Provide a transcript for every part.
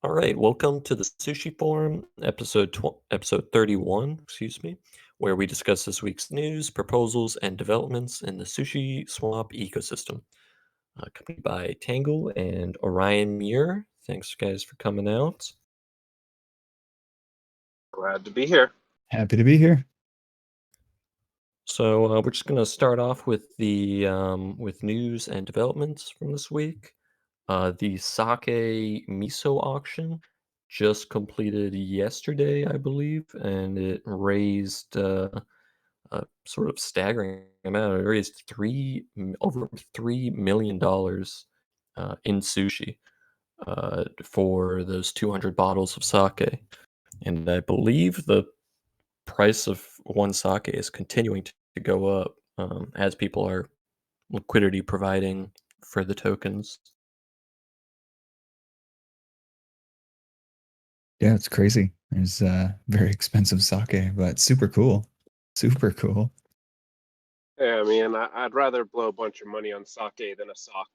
All right, welcome to the Sushi Forum, episode 31, excuse me, where we discuss this week's news, proposals, and developments in the sushi swap ecosystem. Accompanied by Tangle and Orion Muir. Thanks, guys, for coming out. Glad to be here. Happy to be here. So we're just going to start off with the with news and developments from this week. The sake miso auction just completed yesterday, I believe, and it raised a sort of staggering amount. It raised over $3 million in sushi for those 200 bottles of sake, and I believe the price of one sake is continuing to go up as people are liquidity providing for the tokens. Yeah, it's crazy. There's very expensive sake, but super cool. Super cool. Yeah, man, I'd rather blow a bunch of money on sake than a sock.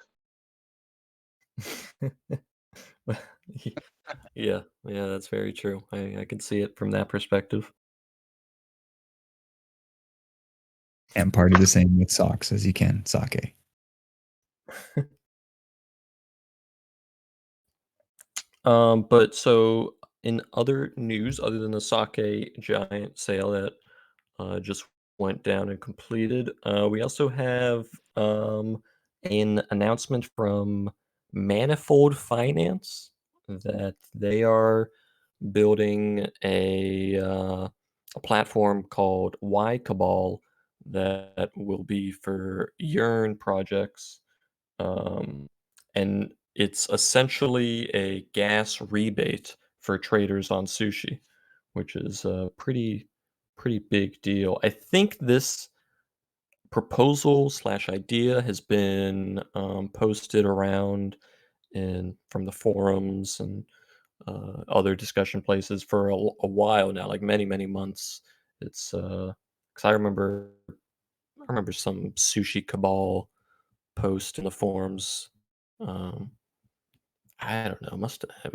Yeah, that's very true. I can see it from that perspective. And party the same with socks as you can sake. But so in other news, other than the sake giant sale that just went down and completed, we also have an announcement from Manifold Finance that they are building a platform called Lycoball that will be for yearn projects. And it's essentially a gas rebate for traders on Sushi, which is a pretty big deal. I think this proposal slash idea has been posted around in from the forums and other discussion places for a while now, like many months. It's because I remember some sushi cabal post in the forums. Um, I don't know, must have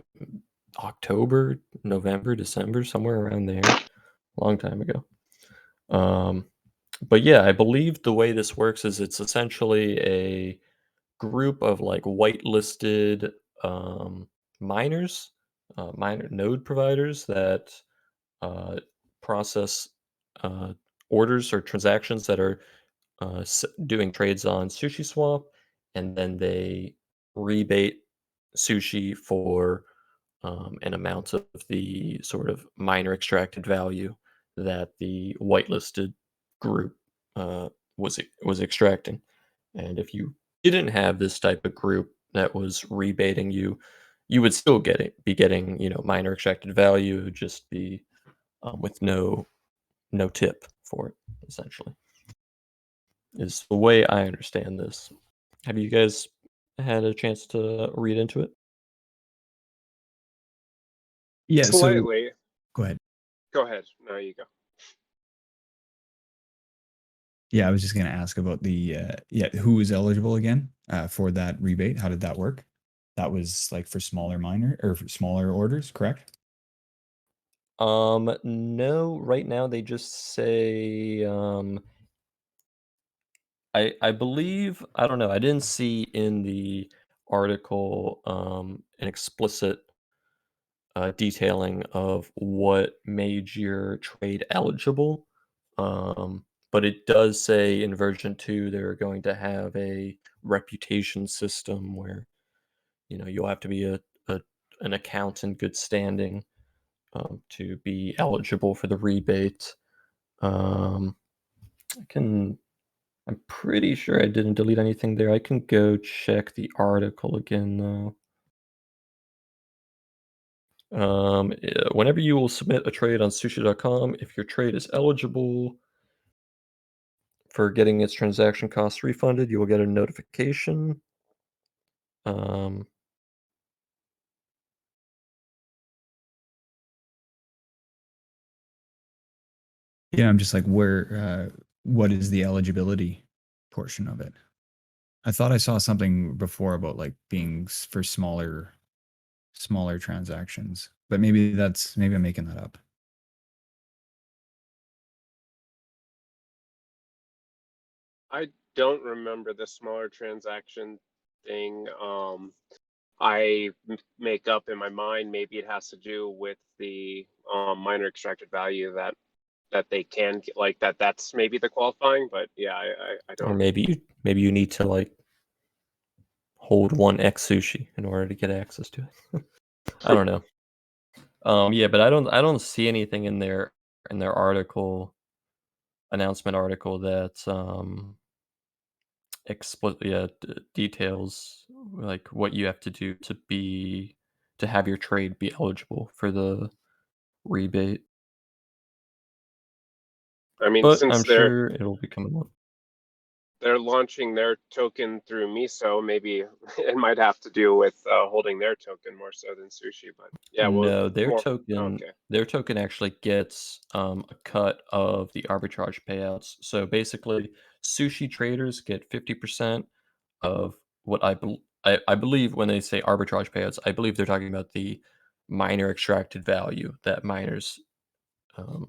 October, November, December, somewhere around there, long time ago. Um, but yeah, I believe the way this works is it's essentially a group of like whitelisted miners, miner node providers that uh, process uh, orders or transactions that are doing trades on Sushi Swap, and then they rebate Sushi for an amount of the sort of miner extracted value that the whitelisted group was extracting. And if you didn't have this type of group that was rebating you, you would still be getting miner extracted value, it would just be with no tip for it, essentially. Is the way I understand this. Have you guys had a chance to read into it? Yeah, so Slightly. go ahead. Go ahead. No, you go. Yeah, I was just going to ask about the who is eligible again for that rebate? How did that work? That was like for smaller miner or for smaller orders, correct? No, right now they just say I believe, I don't know, I didn't see in the article an explicit detailing of what made your trade eligible. But it does say in version 2 they're going to have a reputation system where you'll have to be an account in good standing to be eligible for the rebate. Um, I'm pretty sure I didn't delete anything there. I can go check the article again though. Whenever you will submit a trade on sushi.com, if your trade is eligible for getting its transaction costs refunded, you will get a notification. Um, Yeah, I'm just like, what is the eligibility portion of it? I thought I saw something before about like being for smaller smaller transactions. But maybe I'm making that up. I don't remember the smaller transaction thing. I make up in my mind maybe it has to do with the minor extracted value that they can get, like that's maybe the qualifying, but yeah, I Or don't. maybe you need to like hold 1x sushi in order to get access to it. I don't know. Yeah, but I don't see anything in their announcement article that explicitly details like what you have to do to have your trade be eligible for the rebate. I mean, But since I'm sure it'll be coming up. they're launching their token through Miso, maybe it might have to do with holding their token more so than Sushi. But yeah, well, No, more. Okay. their token actually gets a cut of the arbitrage payouts. So basically, sushi traders get 50% of what I believe when they say arbitrage payouts, I believe they're talking about the miner extracted value that miners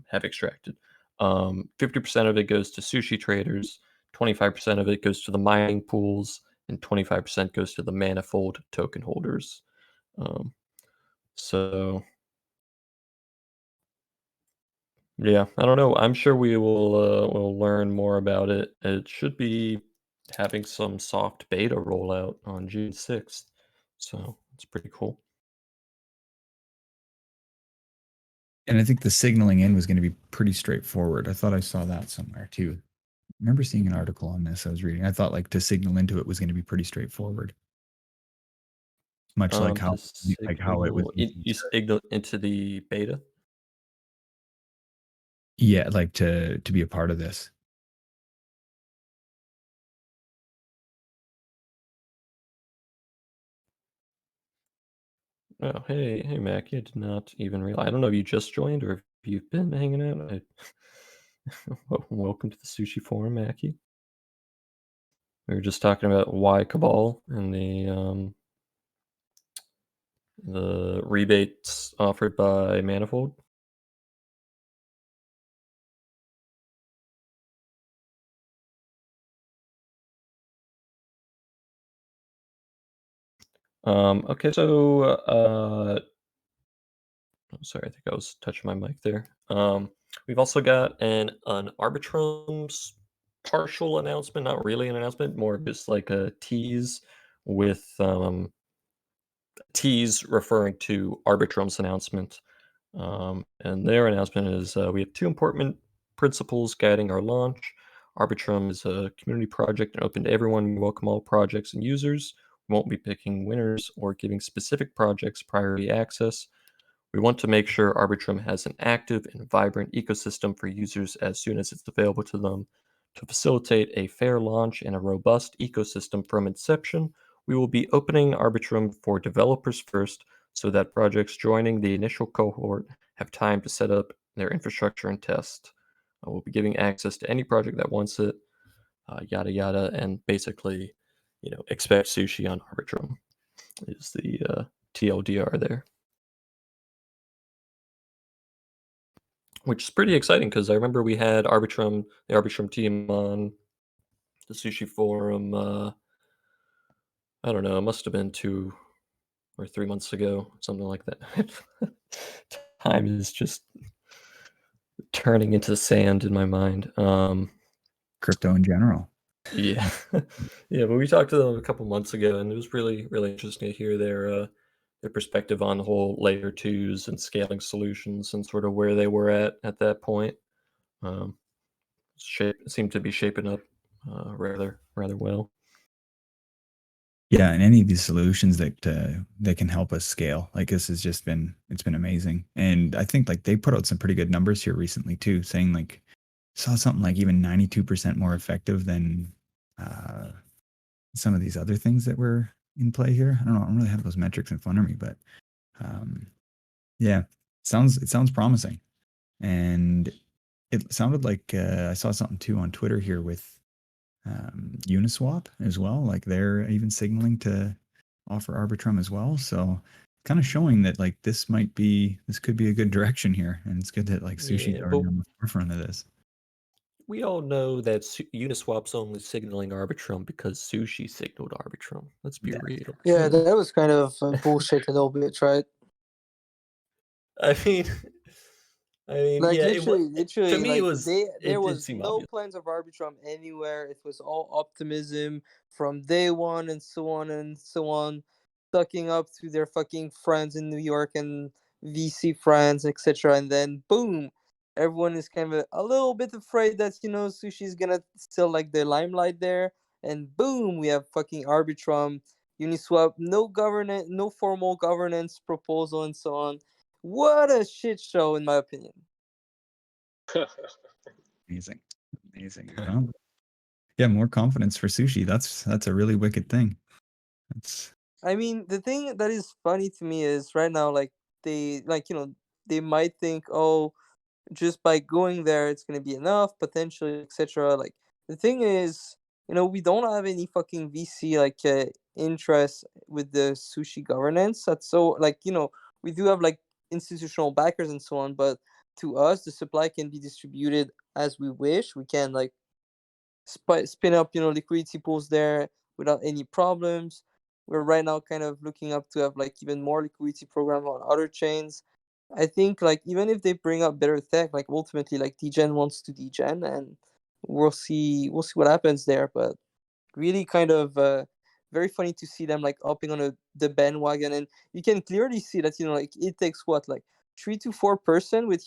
have extracted. 50% of it goes to sushi traders, 25% of it goes to the mining pools, and 25% goes to the manifold token holders. Um, so yeah, I don't know. I'm sure we'll learn more about it. It should be having some soft beta rollout on June 6th. So it's pretty cool. And I think the signaling in was going to be pretty straightforward. I thought I saw that somewhere too. I remember seeing an article on this I was reading. I thought like to signal into it was going to be pretty straightforward. Much like To how it was signal you signal into the beta. yeah, like to be a part of this. Oh, hey, Mackie. I did not even realize. I don't know if you just joined or if you've been hanging out. Welcome to the Sushi Forum, Mackie. We were just talking about Lycoball and the rebates offered by Manifold. Okay, so sorry, I think I was touching my mic there. We've also got an Arbitrum's partial announcement, not really an announcement, more just like a tease with tease referring to Arbitrum's announcement. And their announcement is we have two important principles guiding our launch. Arbitrum is a community project and open to everyone. We welcome all projects and users. We won't be picking winners or giving specific projects priority access. We want to make sure Arbitrum has an active and vibrant ecosystem for users as soon as it's available to them. To facilitate a fair launch and a robust ecosystem from inception, we will be opening Arbitrum for developers first so that projects joining the initial cohort have time to set up their infrastructure and test. We'll be giving access to any project that wants it, yada yada, and basically, expect sushi on Arbitrum is the TLDR there. Which is pretty exciting because I remember we had the Arbitrum team on the Sushi Forum, I don't know, it must have been 2 or 3 months ago, something like that. Time is just turning into sand in my mind. Crypto in general. Yeah. Yeah, but we talked to them a couple months ago, and it was really, really interesting to hear their perspective on the whole layer 2s and scaling solutions and sort of where they were at that point. Um seemed to be shaping up rather well. Yeah, and any of these solutions that can help us scale, like this has just it's been amazing. And I think like they put out some pretty good numbers here recently too, saying like saw something like even 92% more effective than uh, some of these other things that were in play here. I don't know. I don't really have those metrics in front of me, but um, yeah, it sounds promising. And it sounded like I saw something too on Twitter here with Uniswap as well. Like they're even signaling to offer Arbitrum as well. So kind of showing that like this could be a good direction here, and it's good that like Sushi's Yeah, already but on the forefront of this. we all know that Uniswap's only signaling Arbitrum because Sushi signaled Arbitrum. Let's be Yeah. real. Yeah, that was kind of bullshit a little bit, right? I mean, Like yeah, to literally, me, like there it did was seem no obvious. plans of Arbitrum anywhere. It was all optimism from day one, and so on and so on, sucking up to their fucking friends in New York and VC friends, etc. And then boom, everyone is kind of a little bit afraid that Sushi's gonna still like the limelight there, and boom, we have fucking Arbitrum, Uniswap, no formal governance proposal, and so on. What a shit show, in my opinion. Amazing. Well, yeah, more confidence for Sushi. That's a really wicked thing. I mean, the thing that is funny to me is right now, like they they might think, oh, just by going there, it's gonna be enough potentially, etc. Like the thing is, we don't have any fucking VC like interest with the Sushi governance. That's so like we do have like institutional backers and so on, but to us, the supply can be distributed as we wish. We can like spin up liquidity pools there without any problems. We're right now kind of looking up to have like even more liquidity program on other chains. I think like even if they bring up better tech, like ultimately like degen wants to degen, and we'll see what happens there. But really kind of very funny to see them like hopping on the bandwagon, and you can clearly see that like it takes what, like 3 to 4 person with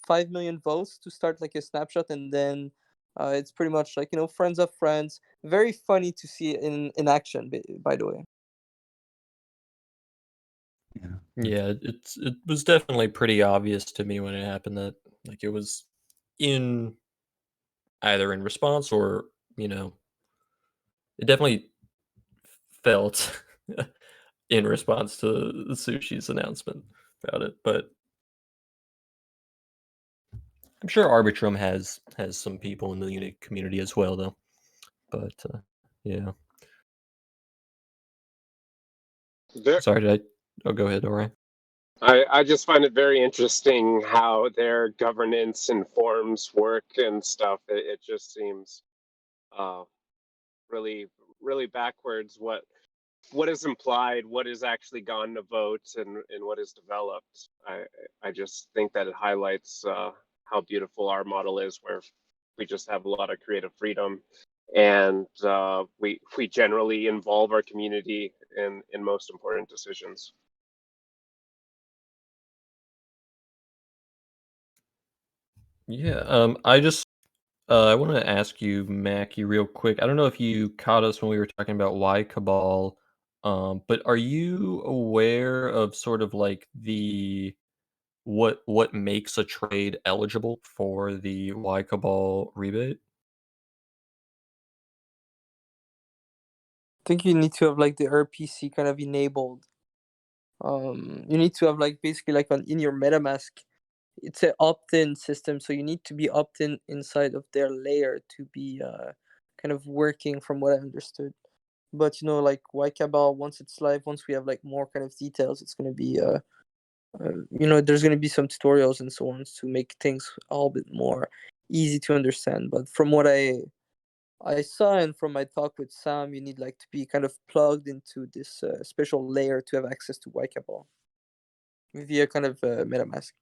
5 million votes to start like a snapshot, and then it's pretty much like friends of friends. Very funny to see it in action, by the way. Yeah, it was definitely pretty obvious to me when it happened that like it was in either in response or it definitely felt in response to the Sushi's announcement about it. But I'm sure Arbitrum has some people in the Unit community as well, though. But yeah, There, sorry, did I? Oh, go ahead, Ori. I just find it very interesting how their governance and forms work and stuff. It just seems uh, really, really backwards. What is implied, what is actually gone to vote, and what is developed. I just think that it highlights how beautiful our model is, where we just have a lot of creative freedom, and we generally involve our community in most important decisions. Yeah, I want to ask you, Mackie, real quick. I don't know if you caught us when we were talking about Lycoball, but are you aware of sort of like the what makes a trade eligible for the Lycoball rebate? I think you need to have like the RPC kind of enabled. You need to have like basically like in your MetaMask, it's an opt-in system, so you need to be opt-in inside of their layer to be kind of working, from what I understood. But like Lycoball, once it's live, once we have like more kind of details, it's gonna be there's gonna be some tutorials and so on to make things a little bit more easy to understand. But from what I saw, and from my talk with Sam, you need like to be kind of plugged into this special layer to have access to Lycoball via kind of MetaMask.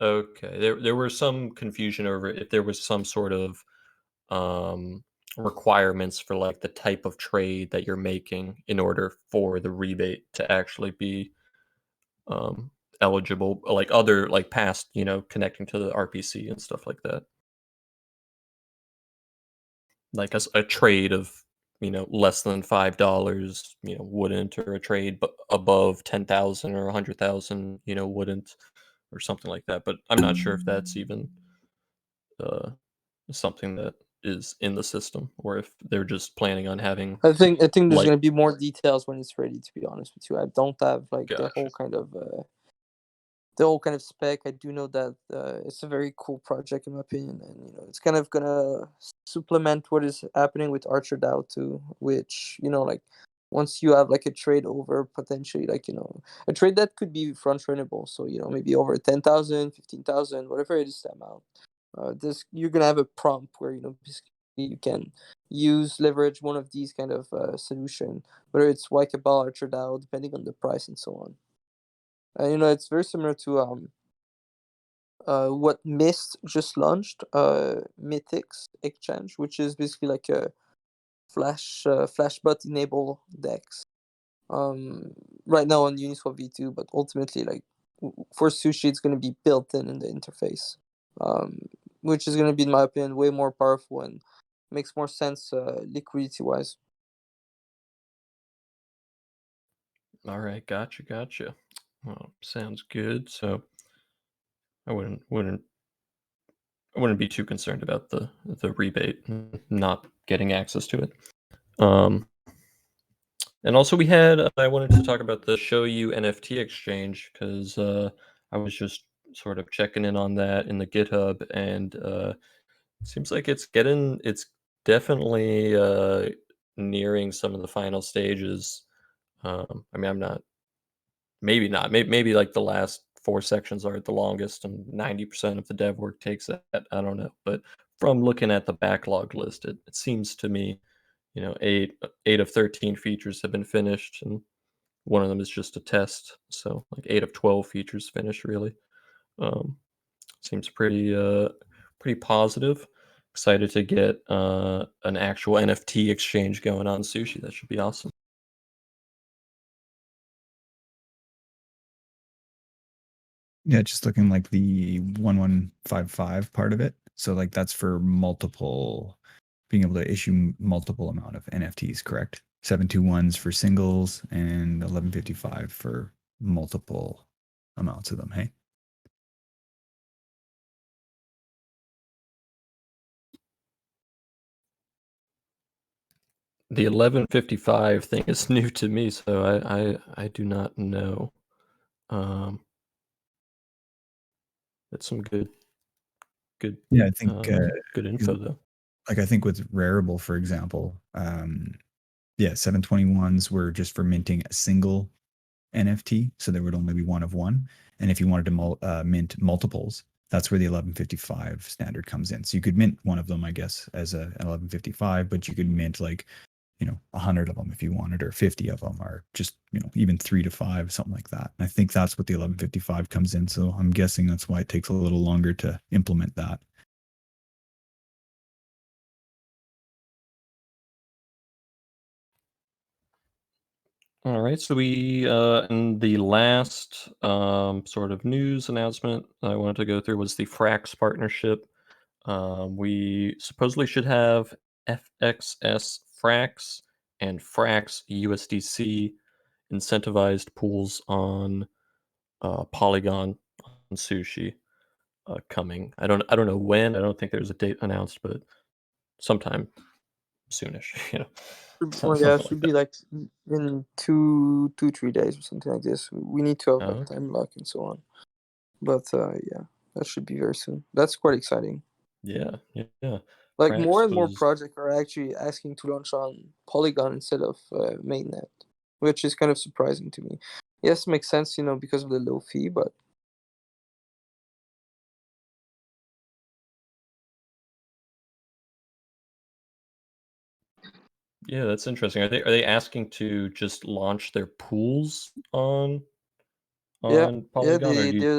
Okay, there was some confusion over if there was some sort of um, requirements for like the type of trade that you're making in order for the rebate to actually be eligible, like other like past, connecting to the RPC and stuff like that. Like a trade of less than $5, wouldn't, or a trade but above 10,000 or 100,000, wouldn't, or something like that. But I'm not sure if that's even uh, something that is in the system, or if they're just planning on having I think there's like. gonna be more details when it's ready. To be honest with you, I don't have like the Gotcha. whole kind of spec. I do know that it's a very cool project in my opinion, and it's kind of gonna supplement what is happening with Archer DAO too, which like once you have like a trade over potentially like a trade that could be front runnable, so maybe over 10,000, 15,000, whatever it is, the amount. This you're gonna have a prompt where basically you can leverage one of these kind of solution, whether it's Lycoball or Tradao, depending on the price and so on. And it's very similar to what Mist just launched, Mythics Exchange, which is basically like a flashbot enable decks. Right now on Uniswap V2, but ultimately, like for Sushi, it's going to be built in the interface, which is going to be, in my opinion, way more powerful and makes more sense liquidity wise. All right, gotcha. Well, sounds good. So I wouldn't be too concerned about the rebate, not getting access to it. And also I wanted to talk about the Show You NFT exchange, because I was just sort of checking in on that in the GitHub, and it seems like it's definitely nearing some of the final stages. I mean, I'm not, maybe not, maybe like the last 4 sections are the longest, and 90% of the dev work takes that. I don't know, but from looking at the backlog list, it seems to me, 8 of 13 features have been finished, and one of them is just a test. So like 8 of 12 features finished, really. Seems pretty positive. Excited to get an actual NFT exchange going on Sushi. That should be awesome. Yeah, just looking like the 1155 part of it. So like that's for being able to issue multiple amount of NFTs, correct? 721s for singles and 1155 for multiple amounts of them. Hey. The 1155 thing is new to me, so I do not know. That's some good Yeah, I think good info though. like I think with Rarible, for example, 721s were just for minting a single NFT, so there would only be one of one. And if you wanted to mint multiples, that's where the 1155 standard comes in. So you could mint one of them, I guess, as an 1155, but you could mint like 100 of them if you wanted, or 50 of them, or just even 3 to 5, something like that. And I think that's what the 1155 comes in. So I'm guessing that's why it takes a little longer to implement that. All right, so we in the last sort of news announcement I wanted to go through was the Frax partnership. We supposedly should have FXS Frax and Frax USDC incentivized pools on Polygon on Sushi coming. I don't know when. I don't think there's a date announced, but sometime soonish. Yeah, Something it like should that. be like in 3 days or something like this. We need to have Oh, like okay. time lock and so on. But yeah, that should be very soon. That's quite exciting. Yeah. Like more Frax and more was projects are actually asking to launch on Polygon instead of mainnet, which is kind of surprising to me. Yes, makes sense, because of the low fee, but Yeah, that's interesting. Are they asking to just launch their pools on yeah, Polygon, or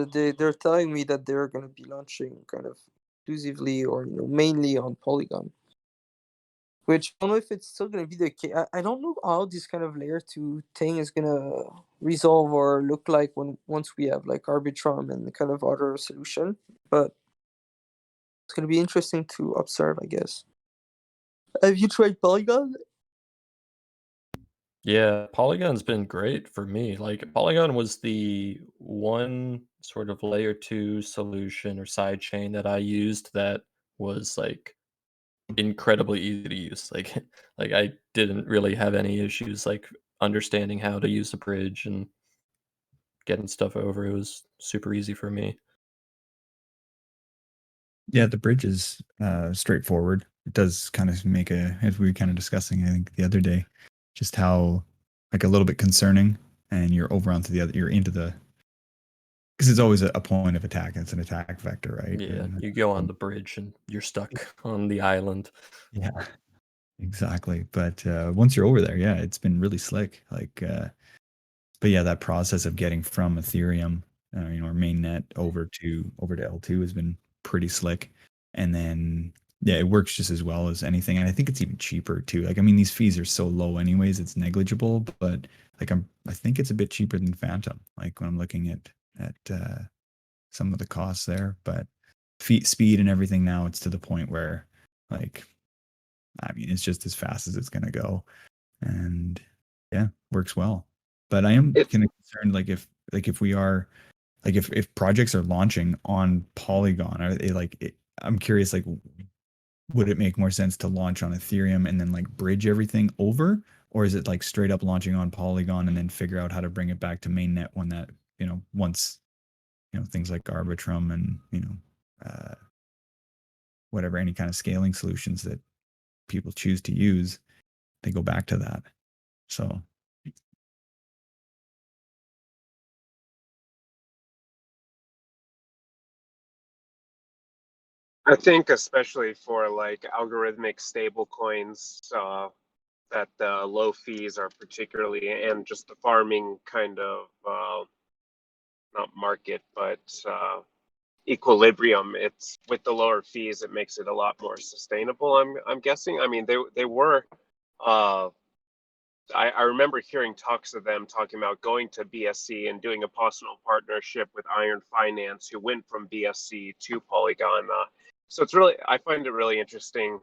they're telling me that they're gonna be launching kind of exclusively or mainly on Polygon. Which I don't know if it's still gonna be the case. I don't know how this kind of layer 2 thing is gonna resolve or look like once we have like Arbitrum and kind of other solution, but it's gonna be interesting to observe, I guess. Have you tried Polygon? Yeah, Polygon's been great for me. Like Polygon was the one sort of layer 2 solution or side chain that I used that was like incredibly easy to use. Like like I didn't really have any issues like understanding how to use the bridge and getting stuff over. It was super easy for me. Yeah, the bridge is straightforward. It does kind of make as we were kind of discussing, I think, the other day, just how like a little bit concerning, and you're over onto the other. You're into the because it's always a point of attack. It's an attack vector, right? Yeah, And you go on the bridge and you're stuck on the island. yeah, exactly. But once you're over there, yeah, it's been really slick. Like, but yeah, that process of getting from Ethereum, or mainnet over to L2 has been pretty slick. And then yeah, it works just as well as anything. And I think it's even cheaper too. Like, I mean, these fees are so low anyways, it's negligible, but like I think it's a bit cheaper than Phantom. Like when I'm looking at some of the costs there, but speed and everything now, it's to the point where like, I mean, it's just as fast as it's going to go, and yeah, works well. But I am It kind of concerned, if we are if projects are launching on Polygon, are they I'm curious, like, would it make more sense to launch on Ethereum and then like bridge everything over, or is it like straight up launching on Polygon and then figure out how to bring it back to mainnet when that once things like Arbitrum and whatever, any kind of scaling solutions that people choose to use, they go back to that. So I think especially for like algorithmic stable coins, that the low fees are particularly, and just the farming kind of not market, but equilibrium. It's with the lower fees, it makes it a lot more sustainable. I'm guessing. I mean, they were. I remember hearing talks of them talking about going to BSC and doing a possible partnership with Iron Finance, who went from BSC to Polygon. So it's really, I find it really interesting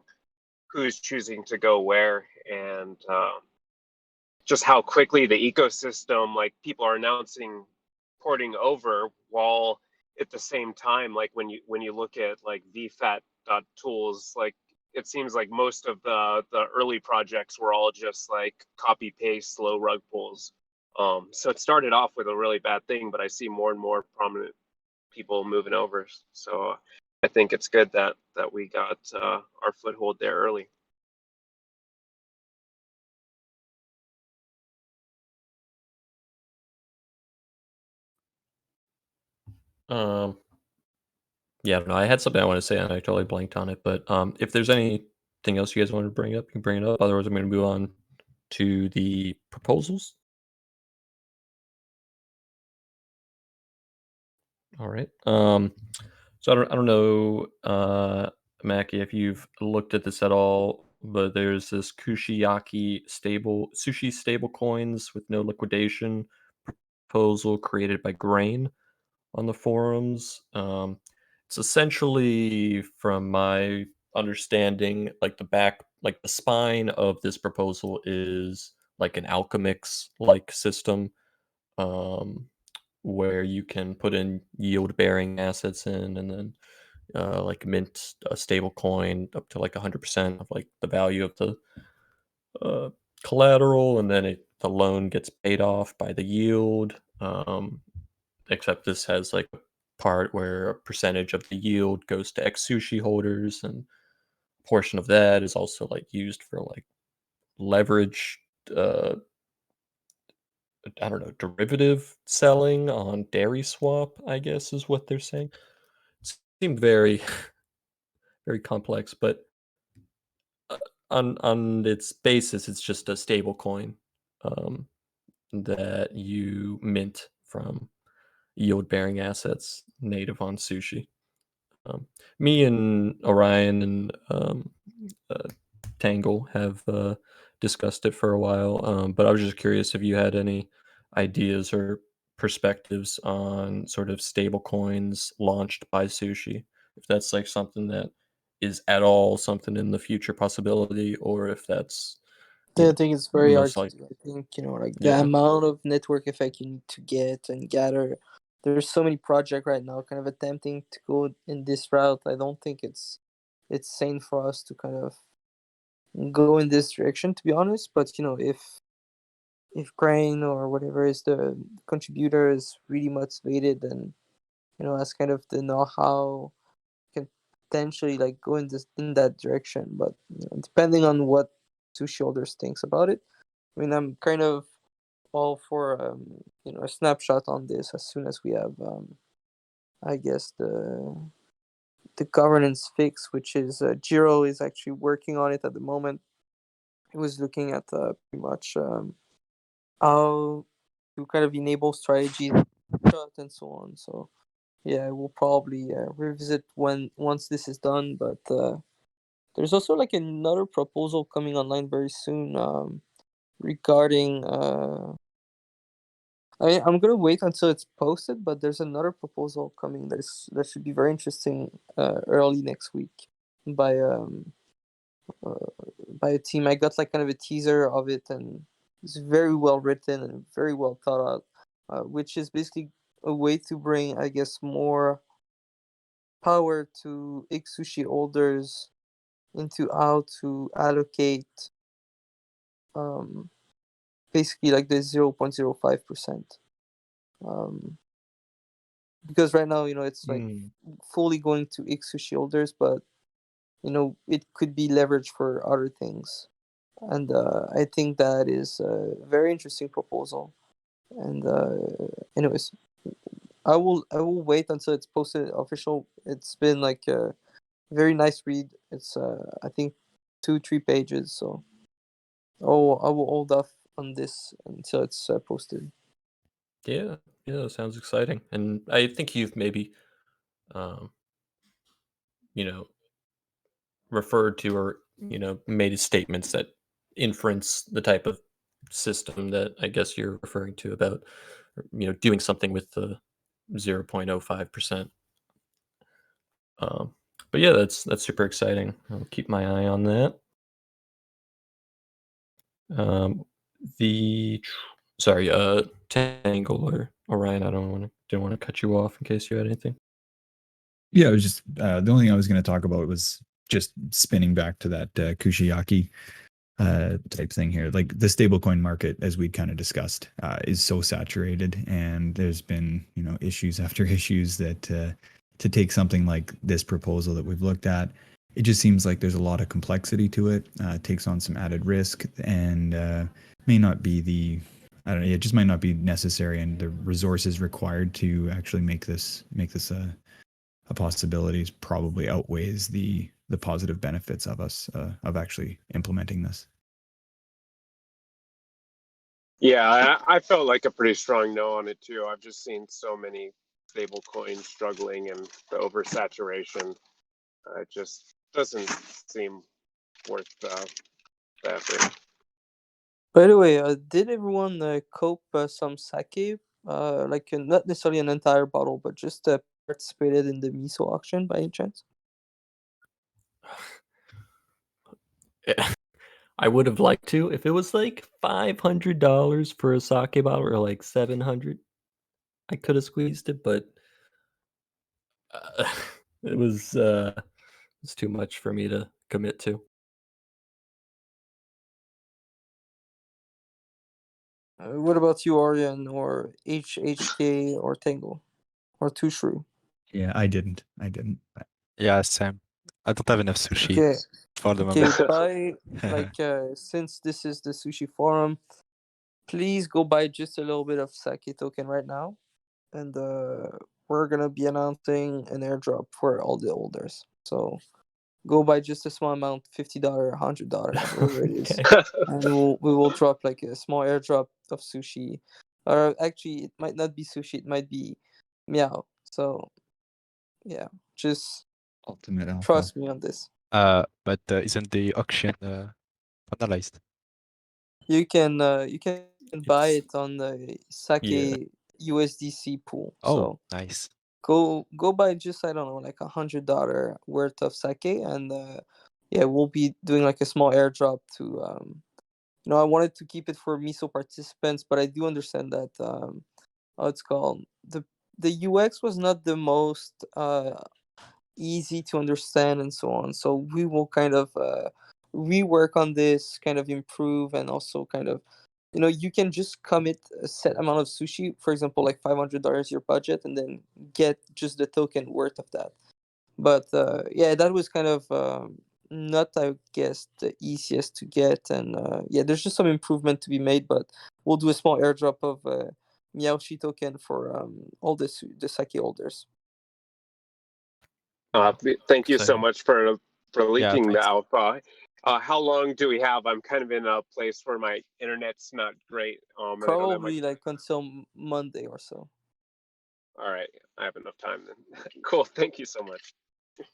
who's choosing to go where, and just how quickly the ecosystem, like people are announcing porting over, while at the same time, like when you look at like vfat.tools, like it seems like most of the early projects were all just like copy paste slow rug pulls. So it started off with a really bad thing, but I see more and more prominent people moving over. So I think it's good that we got our foothold there early. Um, yeah, I don't know. I had something I want to say and I totally blanked on it. But if there's anything else you guys want to bring up, you can bring it up. Otherwise, I'm going to move on to the proposals. All right. So I don't know, Mackie, if you've looked at this at all, but there's this sushi stable coins with no liquidation proposal created by Grain on the forums. It's essentially, from my understanding, like the spine of this proposal is like an Alchemix like system. Um, where you can put in yield bearing assets in and then like mint a stable coin up to like 100% of like the value of the uh, collateral, and then the loan gets paid off by the yield. Except this has like a part where a percentage of the yield goes to ex sushi holders, and a portion of that is also like used for like leverage, uh, I don't know, derivative selling on dairy swap, I guess is what they're saying. Seemed very very complex, but on its basis, it's just a stable coin um, that you mint from yield bearing assets native on Sushi. Me and Orion and uh, Tangle have discussed it for a while, but I was just curious if you had any ideas or perspectives on sort of stable coins launched by Sushi. If that's like something that is at all something in the future possibility, or if that's I think it's very hard most to like do. I think, like the yeah. amount of network effect you need to get and gather. There's so many projects right now kind of attempting to go in this route. I don't think it's sane for us to kind of go in this direction, to be honest. But if Grain or whatever is the contributor is really motivated and has kind of the know-how, can potentially like go in that direction. But depending on what Sushi holders thinks about it, I mean, I'm kind of all for a snapshot on this as soon as we have I guess the governance fix, which is Jiro is actually working on it at the moment. He was looking at pretty much how to kind of enable strategies and so on. So yeah, we'll probably revisit once this is done. But there's also like another proposal coming online very soon regarding. I'm gonna wait until it's posted, but there's another proposal coming that should be very interesting early next week by uh, by a team. I got like kind of a teaser of it, and it's very well written and very well thought out, which is basically a way to bring, I guess, more power to Sushi holders into how to allocate basically like the 0.05%. Because right now, it's like fully going to Sushi holders, but it could be leveraged for other things. And I think that is a very interesting proposal. And anyways, I will wait until it's posted official. It's been like a very nice read. It's I think 2-3 pages. So I will hold off on this until it's posted. Yeah, sounds exciting. And I think you've maybe, um, you know, referred to or, made statements that inference the type of system that I guess you're referring to about, doing something with the 0.05%. Um, but yeah, that's super exciting. I'll keep my eye on that. Um, sorry, Tangle or Orion, didn't want to cut you off in case you had anything. Yeah, it was just the only thing I was going to talk about was just spinning back to that Kushiyaki type thing here. Like the stablecoin market, as we kind of discussed, is so saturated, and there's been issues after issues that to take something like this proposal that we've looked at, it just seems like there's a lot of complexity to it. It takes on some added risk, and may not be it just might not be necessary, and the resources required to actually make this a possibility probably outweighs the positive benefits of us of actually implementing this. Yeah, I felt like a pretty strong no on it too. I've just seen so many stable coins struggling and the oversaturation. It just doesn't seem worth the effort. By the way, did everyone cope some sake? Like not necessarily an entire bottle, but just participated in the Miso auction by any chance? I would have liked to if it was like $500 for a sake bottle or like 700. I could have squeezed it, but uh, it was it's too much for me to commit to. What about you, Orion, or HHK, or Tango, or Tushru? Yeah, I didn't. Yeah, same. I don't have enough sushi Okay, for the okay. moment. Buy like since this is the sushi forum, please go buy just a little bit of sake token right now, and we're gonna be announcing an airdrop for all the holders. So go buy just a small amount, $50, $100, whatever it is, Okay. and we will drop like a small airdrop of sushi. Or actually, it might not be sushi; it might be meow. So yeah, just Ultimate alpha. trust me on this. But isn't the auction finalized? You can buy It's it on the Sake yeah. USDC pool. Oh, So nice. go buy just, I don't know, like $100 worth of sake, and yeah, we'll be doing like a small airdrop to I wanted to keep it for Miso participants, but I do understand that how it's called, the UX was not the most easy to understand and so on. So we will kind of rework on this, kind of improve, and also kind of, you can just commit a set amount of sushi, for example, like $500 your budget, and then get just the token worth of that. But yeah, that was kind of not, I guess, the easiest to get, and yeah, there's just some improvement to be made, but we'll do a small airdrop of Miyaoshi token for all the sake holders. Thank you so Exciting. much for leaking the thanks. alpha. How long do we have? I'm kind of in a place where my internet's not great. And I don't have my. Probably like until Monday or so. All right, I have enough time then. Cool. Thank you so much.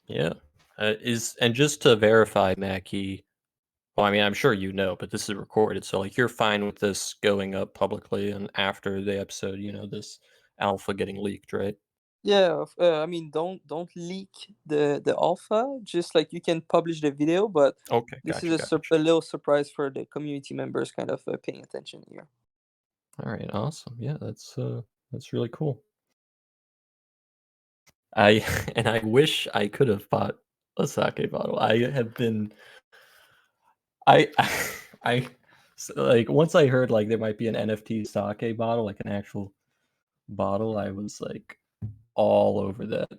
Yeah. And just to verify, Mackie, well, I mean, I'm sure you know, but this is recorded, so like you're fine with this going up publicly and after the episode, this alpha getting leaked, right? Yeah, I mean, don't leak the alpha. Just like you can publish the video, but Okay, this gotcha, is gotcha. a little surprise for the community members, kind of paying attention here. All right, awesome. Yeah, that's really cool. I and I wish I could have bought a sake bottle. I have been I I like once I heard like there might be an NFT sake bottle, like an actual bottle, I was like all over that.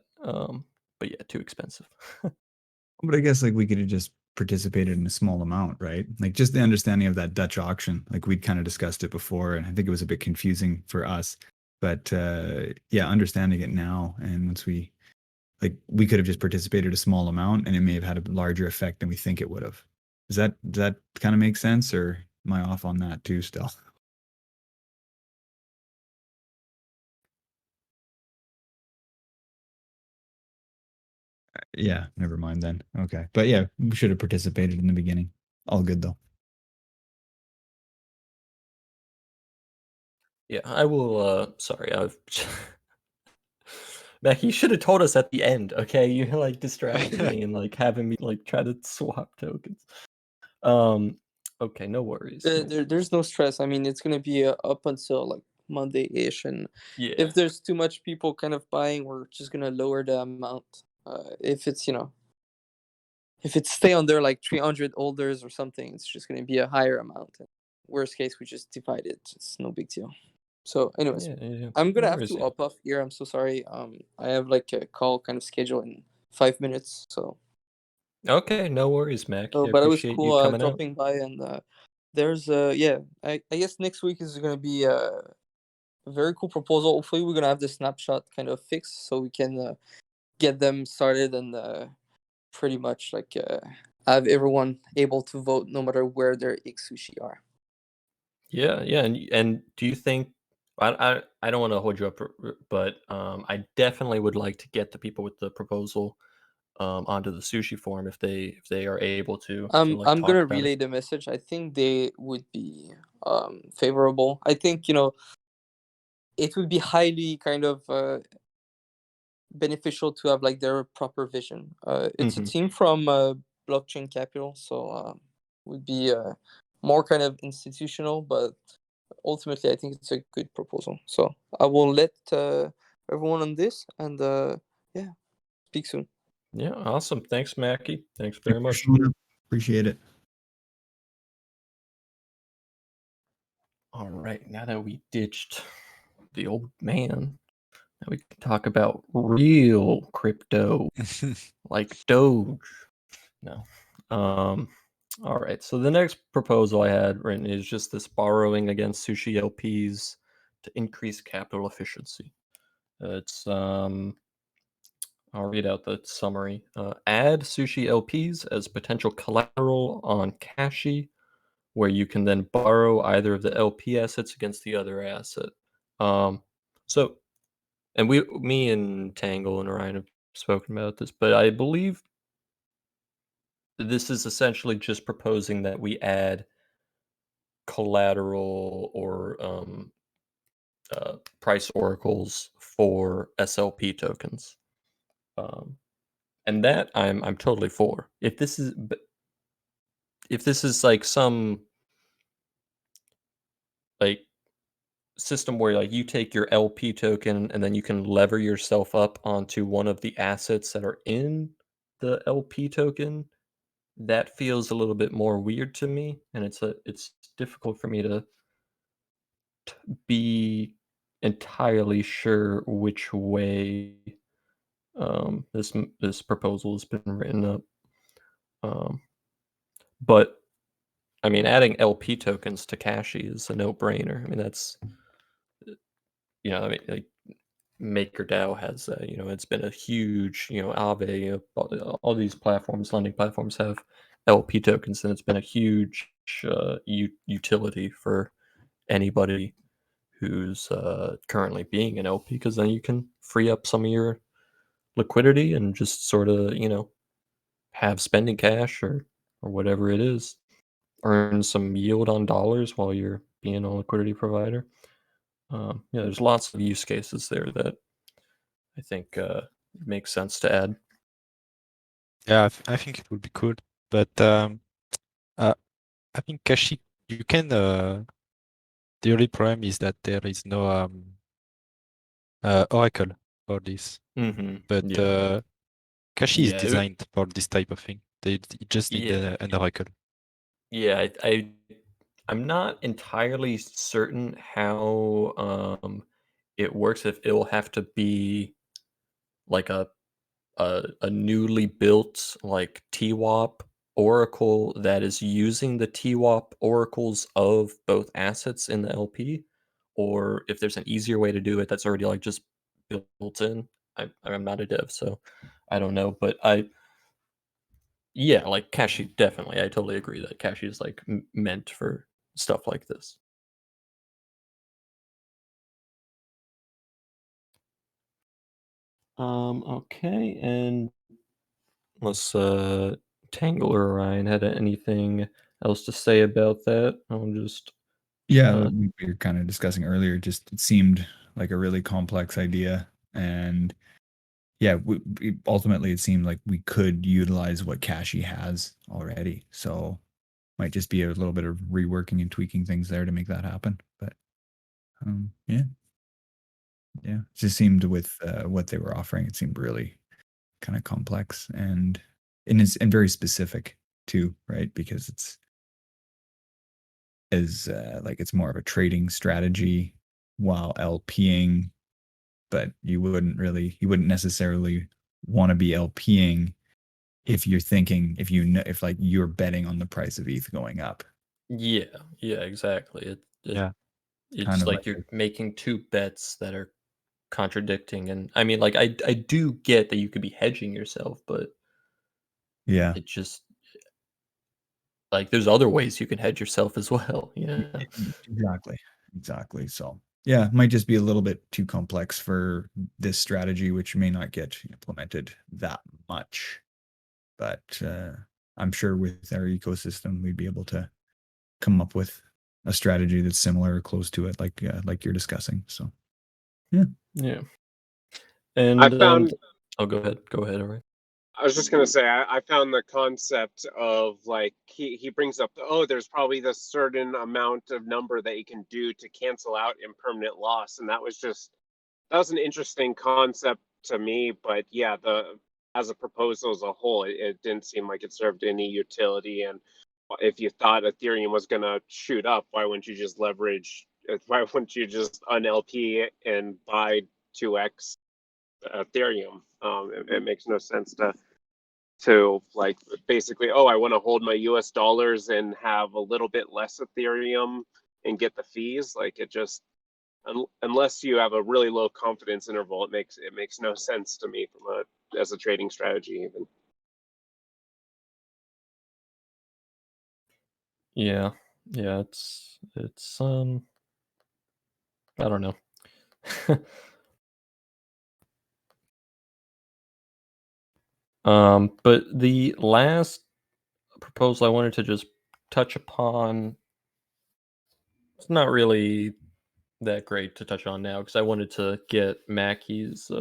But yeah, too expensive. But I guess like we could have just participated in a small amount, right? Like just the understanding of that Dutch auction, like we'd kind of discussed it before, and I think it was a bit confusing for us. But yeah, understanding it now, and once we could have just participated a small amount, and it may have had a larger effect than we think it would have. Does that kind of make sense, or am I off on that too? Still, yeah, never mind then. Okay, but yeah, we should have participated in the beginning. All good though. Yeah, I will sorry, I've Becky, you should have told us at the end, okay? You like distracted me and like having me like try to swap tokens. Okay, no worries. No There's no stress. I mean, it's gonna be up until like Monday-ish, and Yeah. if there's too much people kind of buying, we're just gonna lower the amount. If it's if it's stay under like 300 holders or something, it's just gonna be a higher amount. Worst case, we just divide it. It's no big deal. So, anyways, Yeah. I'm gonna No have worries, to yeah. hop off here. I'm so sorry. I have like a call kind of scheduled in 5 minutes. So, Okay, no worries, Mac. I but it was appreciate you cool coming out. dropping by, and there's yeah. I guess next week is gonna be a very cool proposal. Hopefully, we're gonna have the snapshot kind of fixed so we can get them started and pretty much like have everyone able to vote no matter where their Sushi are. Yeah, and do you think I don't want to hold you up, but I definitely would like to get the people with the proposal onto the sushi forum if they are able to like I'm talk gonna about it. relay the message. I think they would be favorable. I think it would be highly kind of beneficial to have like their proper vision. It's a Mhm. team from Blockchain Capital, so would be more kind of institutional, but ultimately I think it's a good proposal. So I will let everyone on this, and yeah, speak soon. Yeah, awesome. Thanks, Mackie. Thanks very much. Appreciate it. All right, now that we ditched the old man, now we can talk about real crypto, like Doge. No. All right. So the next proposal I had written is just this borrowing against Sushi LPs to increase capital efficiency. It's I'll read out the summary. Add Sushi LPs as potential collateral on Kashi, where you can then borrow either of the LP assets against the other asset. Um, so, and me and Tangle and Ryan have spoken about this, but I believe this is essentially just proposing that we add collateral or price oracles for SLP tokens, and that I'm totally for. If this is like some like system where like you take your LP token and then you can lever yourself up onto one of the assets that are in the LP token, that feels a little bit more weird to me, and it's difficult for me to be entirely sure which way this proposal has been written up. But I mean, adding LP tokens to Kashi is a no-brainer. I mean, that's I mean, like MakerDAO has, it's been a huge, Aave, all these platforms, lending platforms have LP tokens, and it's been a huge utility for anybody who's currently being an LP, because then you can free up some of your liquidity and just sort of, have spending cash or whatever it is, earn some yield on dollars while you're being a liquidity provider. There's lots of use cases there that I think makes sense to add. Yeah, I think it would be cool. But uh, I think Kashi, you can. The only problem is that there is no oracle for this. Mm-hmm. But Yeah. Kashi is Yeah. designed for this type of thing. They just need Yeah. an oracle. Yeah. I'm not entirely certain how it works, if it'll have to be like a newly built like TWAP oracle that is using the TWAP oracles of both assets in the LP, or if there's an easier way to do it that's already like just built in. I'm not a dev, so I don't know, but yeah, like Kashi, definitely, I totally agree that Kashi is like meant for stuff like this. Okay, and unless Tangle or Ryan had anything else to say about that, I'll just Yeah, uh, we were kind of discussing earlier. Just it seemed like a really complex idea, and yeah, ultimately it seemed like we could utilize what Kashi has already. So might just be a little bit of reworking and tweaking things there to make that happen. But yeah, it just seemed with what they were offering, it seemed really kind of complex and very specific too, right? Because it's like it's more of a trading strategy while LPing, but you wouldn't necessarily want to be LPing if you're thinking if like you're betting on the price of ETH going up. yeah, exactly. Yeah. Kind It's of like like you're making two bets that are contradicting, and I mean, like I do get that you could be hedging yourself, but yeah, it just like there's other ways you can hedge yourself as well. Yeah. exactly. So yeah, it might just be a little bit too complex for this strategy, which may not get implemented that much. But I'm sure with our ecosystem, we'd be able to come up with a strategy that's similar or close to it, like you're discussing. So yeah, Yeah. I And found oh, go ahead. Go ahead. All right. I was just gonna say I found the concept of like he brings up there's probably this certain amount of number that you can do to cancel out impermanent loss, and that was an interesting concept to me. But yeah, the as a proposal as a whole, it didn't seem like it served any utility. And if you thought Ethereum was gonna shoot up, why wouldn't you just leverage? Why wouldn't you just un-LP and buy 2x Ethereum? It makes no sense to like basically, I want to hold my US dollars and have a little bit less Ethereum and get the fees. Like it just unless you have a really low confidence interval, it makes no sense to me from as a trading strategy even. Yeah. Yeah. It's I don't know. But the last proposal I wanted to just touch upon, it's not really that great to touch on now because I wanted to get Mackey's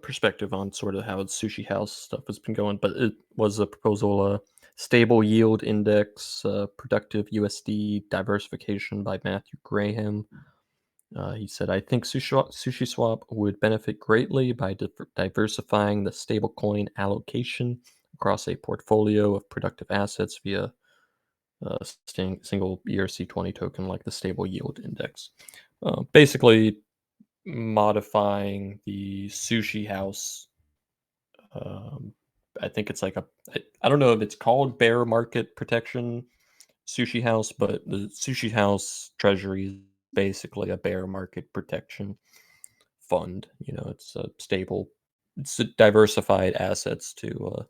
perspective on sort of how the sushi house stuff has been going. But it was a proposal, stable yield index, productive USD diversification by Matthew Graham. He said, I think Sushi Swap would benefit greatly by diversifying the stablecoin allocation across a portfolio of productive assets via a single ERC20 token like the stable yield index. Basically, modifying the sushi house I think it's like I don't know if it's called bear market protection sushi house, but the sushi house treasury is basically a bear market protection fund. It's a stable, it's a diversified assets to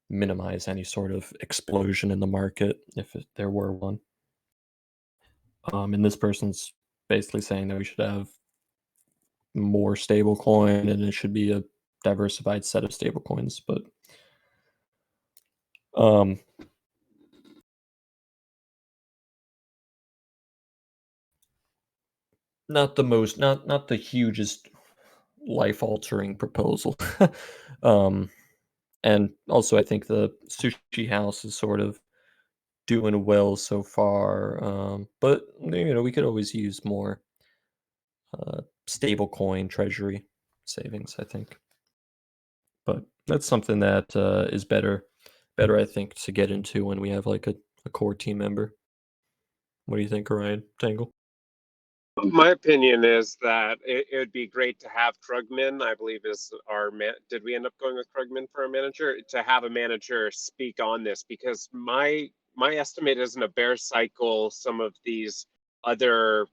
minimize any sort of explosion in the market if there were one. And this person's basically saying that we should have more stable coin and it should be a diversified set of stable coins, but um not the hugest life altering proposal. um and also I think the sushi house is sort of doing well so far, but we could always use more stable coin treasury savings, I think. But that's something that is better I think to get into when we have like a core team member. What do you think, Orion Tangle? My opinion is that it would be great to have Krugman, I believe is our man. Did we end up going with Krugman for a manager? To have a manager speak on this, because my estimate is in a bear cycle, some of these other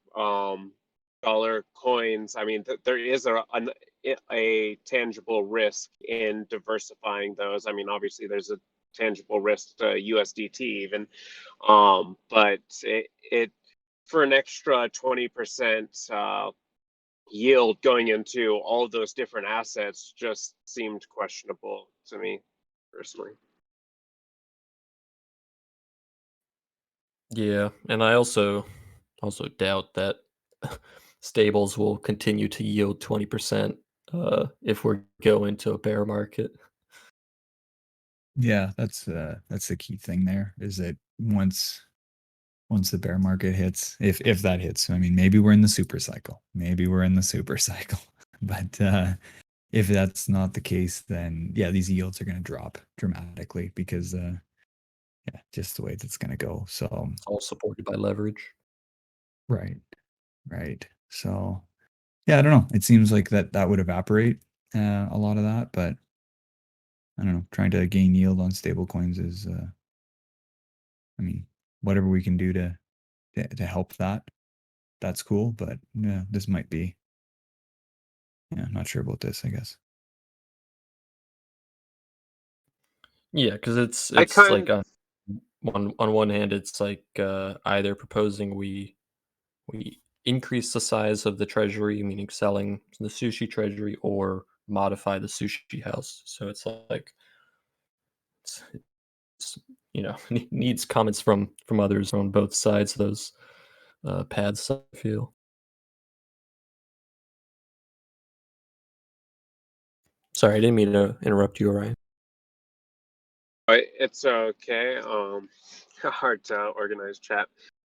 dollar coins, I mean, there is a tangible risk in diversifying those. I mean, obviously there's a tangible risk to USDT even, but it for an extra 20% yield going into all of those different assets just seemed questionable to me personally. Yeah, and I also doubt that stables will continue to yield 20% if we go into a bear market. Yeah, that's the key thing there, is that once the bear market hits, if that hits, I mean, maybe we're in the super cycle. Maybe we're in the super cycle. But if that's not the case, then yeah, these yields are going to drop dramatically because yeah, just the way that's going to go. So It's all supported by leverage. right, right. So yeah, I don't know. It seems like that would evaporate a lot of that, but I don't know. Trying to gain yield on stable coins is, I mean, whatever we can do to help that, that's cool. But yeah, this might be, yeah, not sure about this, I guess. Yeah, because I it's like kind on one hand, it's like either proposing we increase the size of the treasury, meaning selling the sushi treasury, or modify the sushi house. So it's like it's needs comments from others on both sides of those paths, I feel. Sorry, I didn't mean to interrupt you, Orion. it's okay. Hard to organize chat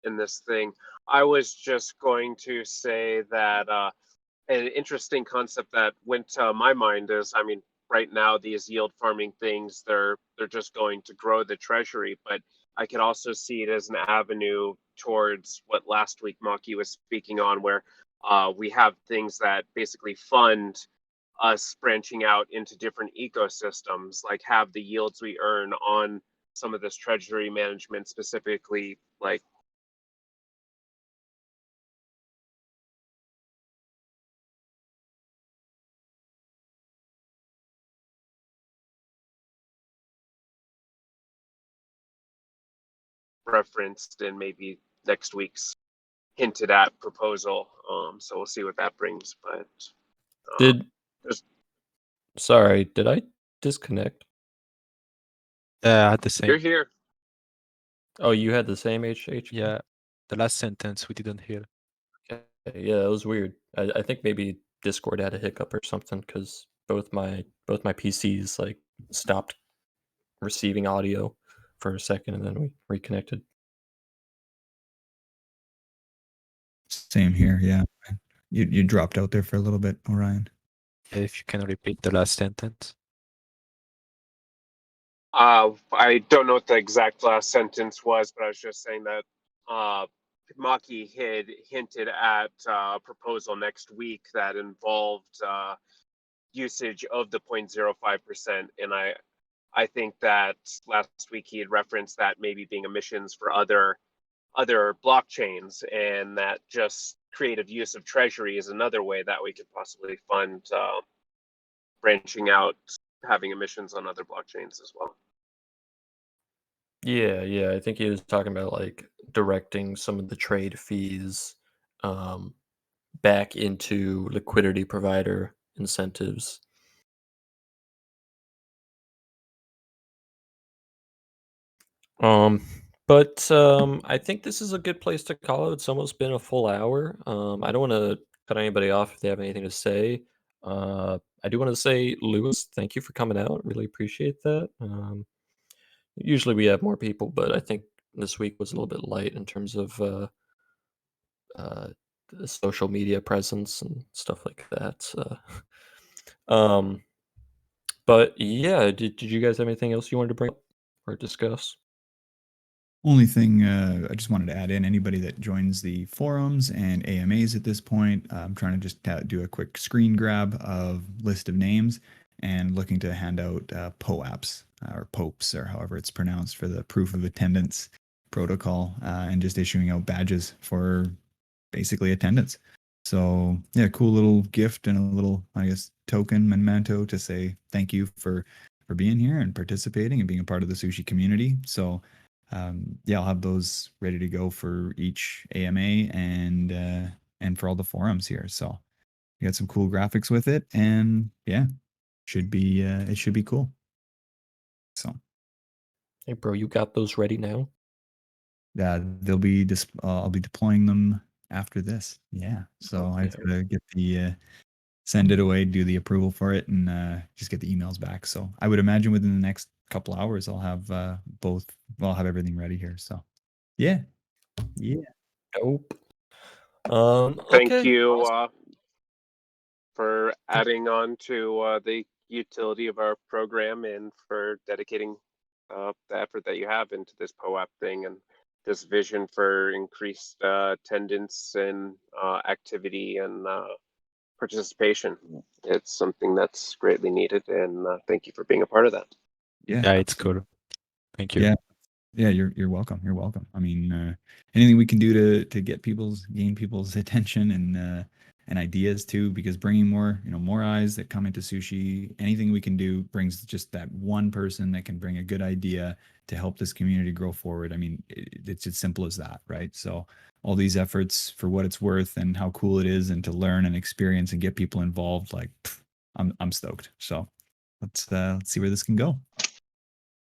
in this thing. I was just going to say that an interesting concept that went to my mind is, I mean, right now these yield farming things, they're just going to grow the treasury, but I could also see it as an avenue towards what last week Maki was speaking on, where we have things that basically fund us branching out into different ecosystems, like have the yields we earn on some of this treasury management, specifically like referenced in maybe next week's hinted at proposal. So we'll see what that brings. But Did there's sorry, did I disconnect? Yeah, at the same. you're here. Oh, you had the same HH? Yeah, the last sentence we didn't hear. Okay, yeah, it was weird. I think maybe Discord had a hiccup or something because both my PCs like stopped receiving audio for a second and then we reconnected. Same here. Yeah, you dropped out there for a little bit, Orion. If you can repeat the last sentence. I don't know what the exact last sentence was, but I was just saying that Maki had hinted at a proposal next week that involved usage of the 0.05%, and I think that last week he had referenced that maybe being emissions for other blockchains, and that just creative use of treasury is another way that we could possibly fund branching out, having emissions on other blockchains as well. Yeah, I think he was talking about like directing some of the trade fees um, back into liquidity provider incentives. Um, but I think this is a good place to call it. It's almost been a full hour. I don't want to cut anybody off if they have anything to say. I do want to say, Lewis, thank you for coming out. Really appreciate that. Usually we have more people, but I think this week was a little bit light in terms of uh, the social media presence and stuff like that. Um, but yeah, did you guys have anything else you wanted to bring up or discuss? Only thing I just wanted to add in, anybody that joins the forums and AMAs at this point, I'm trying to just do a quick screen grab of list of names and looking to hand out POAPs or POPs or however it's pronounced for the proof of attendance protocol and just issuing out badges for basically attendance. So yeah, cool little gift and a little, I guess, token memento to say thank you for being here and participating and being a part of the sushi community. So yeah, I'll have those ready to go for each AMA and for all the forums here. So we got some cool graphics with it, and yeah, should be it should be cool. So Hey, bro, you got those ready now? they'll be I'll be deploying them after this. Yeah, so I have Okay. to get the send it away, do the approval for it, and just get the emails back. So I would imagine within the next couple hours, I'll have both. Well, I'll have everything ready here. So yeah, yeah. Dope. Thank Okay. you Awesome. for adding on to the utility of our program and for dedicating the effort that you have into this POAP thing and this vision for increased attendance and activity and participation. It's something that's greatly needed, and thank you for being a part of that. Yeah, Yeah, it's cool. Thank you. yeah, yeah. You're welcome. You're welcome. I mean, anything we can do to get gain people's attention and ideas too, because bringing more eyes that come into sushi, anything we can do brings just that one person that can bring a good idea to help this community grow forward. I mean, it's as simple as that, right? So all these efforts for what it's worth and how cool it is, and to learn and experience and get people involved, like I'm stoked. So let's see where this can go.